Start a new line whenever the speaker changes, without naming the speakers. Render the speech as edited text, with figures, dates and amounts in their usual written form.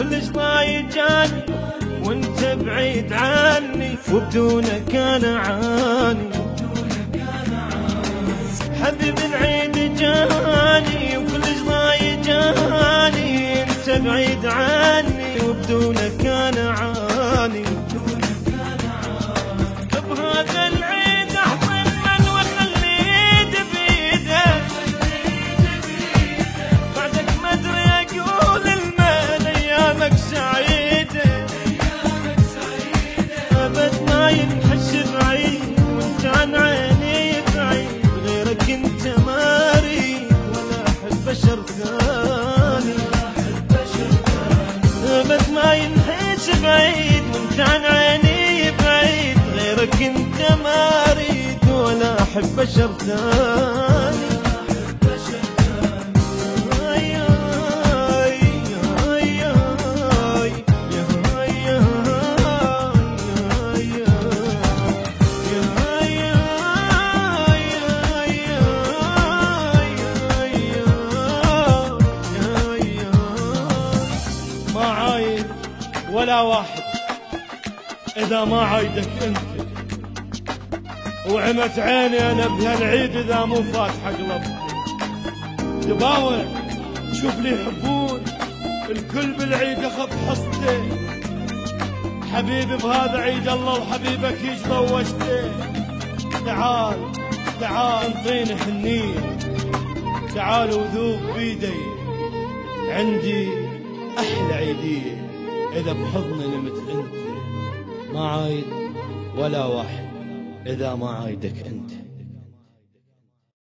كلش ضايجاني وانت بعيد عني، وبدونك انا عاني. حبيب العيد جاني وكلش ضايجاني، انت بعيد عني وبدونك انا عاني. بهذا العيد احضن من واخلي ايدي بايدك، بعدك ما ادري اقول المال ايامك سعيده. ابد ما ينحس بعيد وانت عن عيني بعيد، غيرك انت ما اريد ولا احب بشر ثاني. ابد ما ينحس بعيد وانت عن عيني بعيد، غيرك انت ما اريد ولا احب بشر ثاني. ما عايد ولا واحد إذا ما عايدك أنت، وعمت عيني أنا بهالعيد إذا مو فاتحة قلبي. تباوع تشوف لي يحبون الكل بالعيد أخذ حصته، حبيبي بهذا عيد الله وحبيبك ايش ضوجته. تعال تعال انطيني حنين، تعال وذوب بيدي، عندي أحلى عيدية إذا بحضني نمت أنت. ما عايد ولا واحد إذا ما عايدك أنت.